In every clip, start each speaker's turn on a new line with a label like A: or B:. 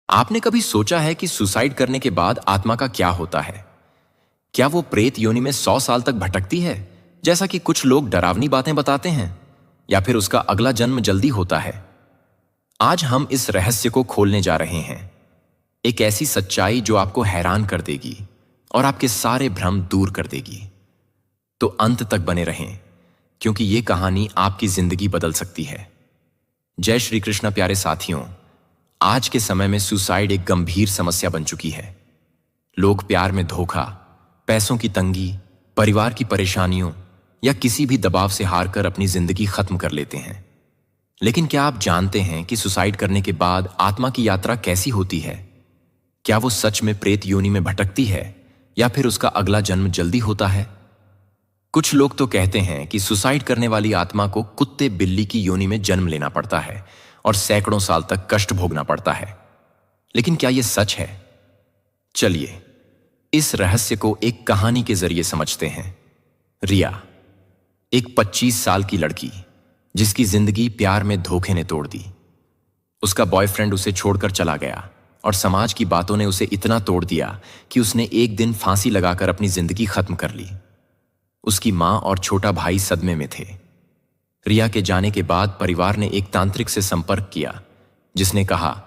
A: आपने कभी सोचा है कि सुसाइड करने के बाद आत्मा का क्या होता है? क्या वो प्रेत योनि में 100 साल तक भटकती है, जैसा कि कुछ लोग डरावनी बातें बताते हैं, या फिर उसका अगला जन्म जल्दी होता है? आज हम इस रहस्य को खोलने जा रहे हैं। एक ऐसी सच्चाई जो आपको हैरान कर देगी और आपके सारे भ्रम दूर कर देगी। तो अंत तक बने रहें, क्योंकि ये कहानी आपकी जिंदगी बदल सकती है। जय श्री कृष्ण प्यारे साथियों। आज के समय में सुसाइड एक गंभीर समस्या बन चुकी है। लोग प्यार में धोखा, पैसों की तंगी, परिवार की परेशानियों या किसी भी दबाव से हारकर अपनी जिंदगी खत्म कर लेते हैं। लेकिन क्या आप जानते हैं कि सुसाइड करने के बाद आत्मा की यात्रा कैसी होती है? क्या वो सच में प्रेत योनि में भटकती है या फिर उसका अगला जन्म जल्दी होता है? कुछ लोग तो कहते हैं कि सुसाइड करने वाली आत्मा को कुत्ते बिल्ली की योनि में जन्म लेना पड़ता है और सैकड़ों साल तक कष्ट भोगना पड़ता है। लेकिन क्या यह सच है? चलिए इस रहस्य को एक कहानी के जरिए समझते हैं। रिया, एक 25 साल की लड़की जिसकी जिंदगी प्यार में धोखे ने तोड़ दी। उसका बॉयफ्रेंड उसे छोड़कर चला गया और समाज की बातों ने उसे इतना तोड़ दिया कि उसने एक दिन फांसी लगाकर अपनी जिंदगी खत्म कर ली। उसकी मां और छोटा भाई सदमे में थे। रिया के जाने के बाद परिवार ने एक तांत्रिक से संपर्क किया, जिसने कहा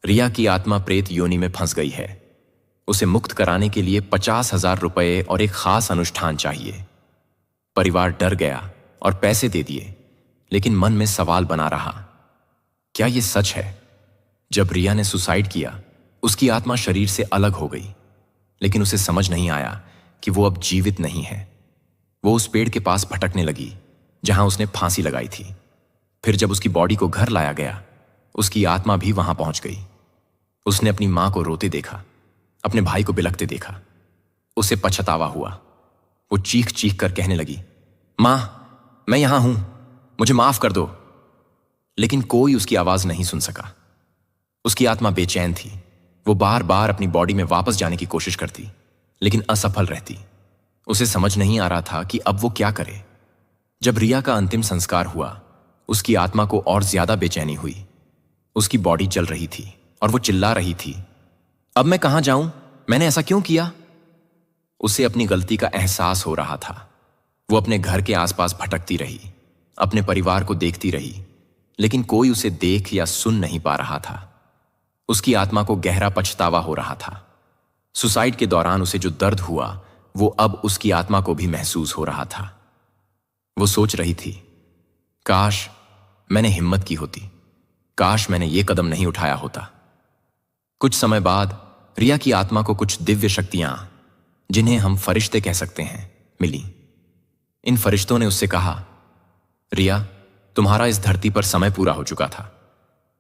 A: रिया की आत्मा प्रेत योनि में फंस गई है। उसे मुक्त कराने के लिए 50,000 रुपए और एक खास अनुष्ठान चाहिए। परिवार डर गया और पैसे दे दिए, लेकिन मन में सवाल बना रहा, क्या यह सच है? जब रिया ने सुसाइड किया, उसकी आत्मा शरीर से अलग हो गई, लेकिन उसे समझ नहीं आया कि वो अब जीवित नहीं है। वो उस पेड़ के पास भटकने लगी जहां उसने फांसी लगाई थी। फिर जब उसकी बॉडी को घर लाया गया, उसकी आत्मा भी वहां पहुंच गई। उसने अपनी मां को रोते देखा, अपने भाई को बिलखते देखा। उसे पछतावा हुआ। वो चीख चीख कर कहने लगी, मां, मैं यहां हूं, मुझे माफ कर दो। लेकिन कोई उसकी आवाज नहीं सुन सका। उसकी आत्मा बेचैन थी। वो बार बार अपनी बॉडी में वापस जाने की कोशिश करती, लेकिन असफल रहती। उसे समझ नहीं आ रहा था कि अब वो क्या करे। जब रिया का अंतिम संस्कार हुआ, उसकी आत्मा को और ज्यादा बेचैनी हुई। उसकी बॉडी जल रही थी और वो चिल्ला रही थी, अब मैं कहां जाऊं? मैंने ऐसा क्यों किया? उसे अपनी गलती का एहसास हो रहा था। वो अपने घर के आसपास भटकती रही, अपने परिवार को देखती रही, लेकिन कोई उसे देख या सुन नहीं पा रहा था। उसकी आत्मा को गहरा पछतावा हो रहा था। सुसाइड के दौरान उसे जो दर्द हुआ, वो अब उसकी आत्मा को भी महसूस हो रहा था। वो सोच रही थी, काश मैंने हिम्मत की होती, काश मैंने ये कदम नहीं उठाया होता। कुछ समय बाद रिया की आत्मा को कुछ दिव्य शक्तियां, जिन्हें हम फरिश्ते कह सकते हैं, मिली। इन फरिश्तों ने उससे कहा, रिया, तुम्हारा इस धरती पर समय पूरा हो चुका था।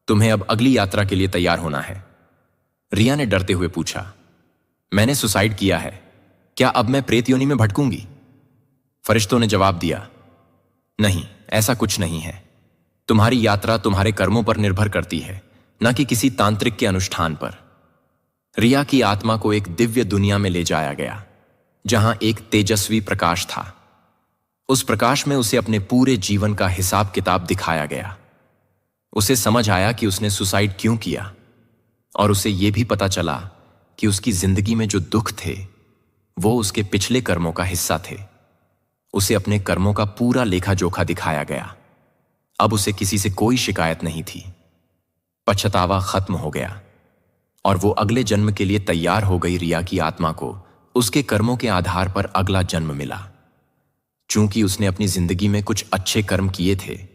A: तुम्हें अब अगली यात्रा के लिए तैयार होना है। रिया ने डरते हुए पूछा, मैंने सुसाइड किया है, क्या अब मैं प्रेत योनि में भटकूंगी? फरिश्तों ने जवाब दिया, नहीं, ऐसा कुछ नहीं है। तुम्हारी यात्रा तुम्हारे कर्मों पर निर्भर करती है, न कि किसी तांत्रिक के अनुष्ठान पर। रिया की आत्मा को एक दिव्य दुनिया में ले जाया गया, जहां एक तेजस्वी प्रकाश था। उस प्रकाश में उसे अपने पूरे जीवन का हिसाब किताब दिखाया गया। उसे समझ आया कि उसने सुसाइड क्यों किया, और उसे यह भी पता चला कि उसकी जिंदगी में जो दुख थे, वो उसके पिछले कर्मों का हिस्सा थे। उसे अपने कर्मों का पूरा लेखा जोखा दिखाया गया। अब उसे किसी से कोई शिकायत नहीं थी। पछतावा खत्म हो गया और वो अगले जन्म के लिए तैयार हो गई। रिया की आत्मा को उसके कर्मों के आधार पर अगला जन्म मिला। चूंकि उसने अपनी जिंदगी में कुछ अच्छे कर्म किए थे,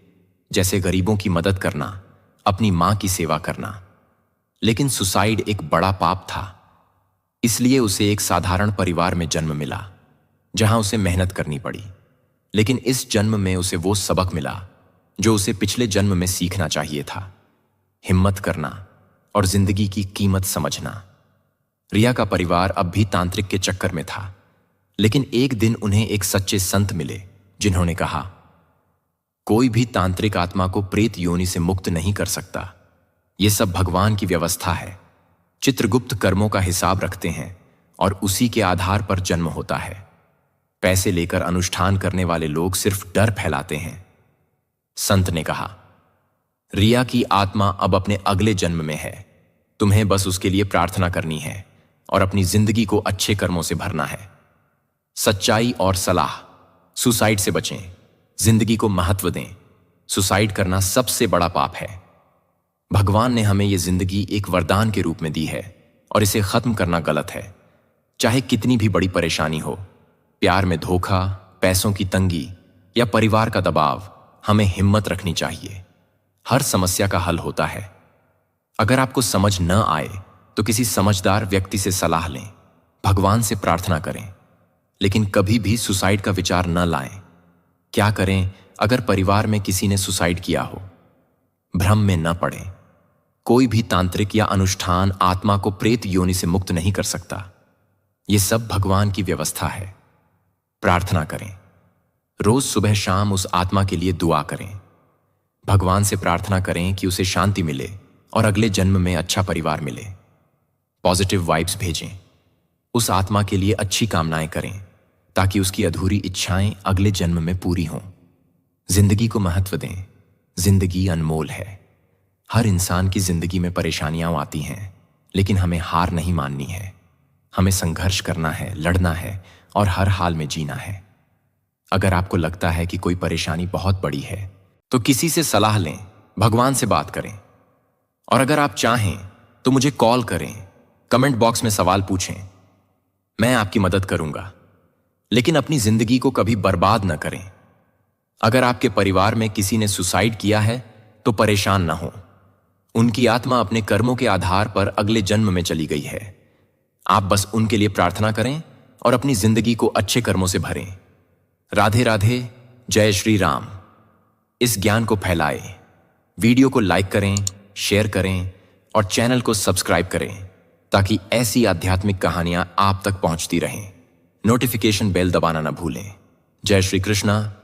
A: जैसे गरीबों की मदद करना, अपनी मां की सेवा करना, लेकिन सुसाइड एक बड़ा पाप था। इसलिए उसे एक साधारण परिवार में जन्म मिला, जहां उसे मेहनत करनी पड़ी। लेकिन इस जन्म में उसे वो सबक मिला जो उसे पिछले जन्म में सीखना चाहिए था, हिम्मत करना और जिंदगी की कीमत समझना। रिया का परिवार अब भी तांत्रिक के चक्कर में था, लेकिन एक दिन उन्हें एक सच्चे संत मिले, जिन्होंने कहा, कोई भी तांत्रिक आत्मा को प्रेत योनि से मुक्त नहीं कर सकता। यह सब भगवान की व्यवस्था है। चित्रगुप्त कर्मों का हिसाब रखते हैं और उसी के आधार पर जन्म होता है। पैसे लेकर अनुष्ठान करने वाले लोग सिर्फ डर फैलाते हैं। संत ने कहा, रिया की आत्मा अब अपने अगले जन्म में है। तुम्हें बस उसके लिए प्रार्थना करनी है और अपनी जिंदगी को अच्छे कर्मों से भरना है। सच्चाई और सलाह, सुसाइड से बचें, जिंदगी को महत्व दें। सुसाइड करना सबसे बड़ा पाप है। भगवान ने हमें यह जिंदगी एक वरदान के रूप में दी है और इसे खत्म करना गलत है। चाहे कितनी भी बड़ी परेशानी हो, प्यार में धोखा, पैसों की तंगी या परिवार का दबाव, हमें हिम्मत रखनी चाहिए। हर समस्या का हल होता है। अगर आपको समझ न आए तो किसी समझदार व्यक्ति से सलाह लें, भगवान से प्रार्थना करें, लेकिन कभी भी सुसाइड का विचार न लाएं। क्या करें अगर परिवार में किसी ने सुसाइड किया हो? भ्रम में न पड़ें। कोई भी तांत्रिक या अनुष्ठान आत्मा को प्रेत योनि से मुक्त नहीं कर सकता। यह सब भगवान की व्यवस्था है। प्रार्थना करें। रोज सुबह शाम उस आत्मा के लिए दुआ करें। भगवान से प्रार्थना करें कि उसे शांति मिले और अगले जन्म में अच्छा परिवार मिले। पॉजिटिव वाइब्स भेजें। उस आत्मा के लिए अच्छी कामनाएं करें ताकि उसकी अधूरी इच्छाएं अगले जन्म में पूरी हों। जिंदगी को महत्व दें। जिंदगी अनमोल है। हर इंसान की जिंदगी में परेशानियां आती हैं, लेकिन हमें हार नहीं माननी है। हमें संघर्ष करना है, लड़ना है और हर हाल में जीना है। अगर आपको लगता है कि कोई परेशानी बहुत बड़ी है तो किसी से सलाह लें, भगवान से बात करें। और अगर आप चाहें तो मुझे कॉल करें, कमेंट बॉक्स में सवाल पूछें, मैं आपकी मदद करूंगा। लेकिन अपनी जिंदगी को कभी बर्बाद न करें। अगर आपके परिवार में किसी ने सुसाइड किया है तो परेशान न हो। उनकी आत्मा अपने कर्मों के आधार पर अगले जन्म में चली गई है। आप बस उनके लिए प्रार्थना करें और अपनी जिंदगी को अच्छे कर्मों से भरें। राधे राधे, जय श्री राम। इस ज्ञान को फैलाएं। वीडियो को लाइक करें, शेयर करें और चैनल को सब्सक्राइब करें ताकि ऐसी आध्यात्मिक कहानियां आप तक पहुंचती रहें। नोटिफिकेशन बेल दबाना न भूलें। जय श्री कृष्णा।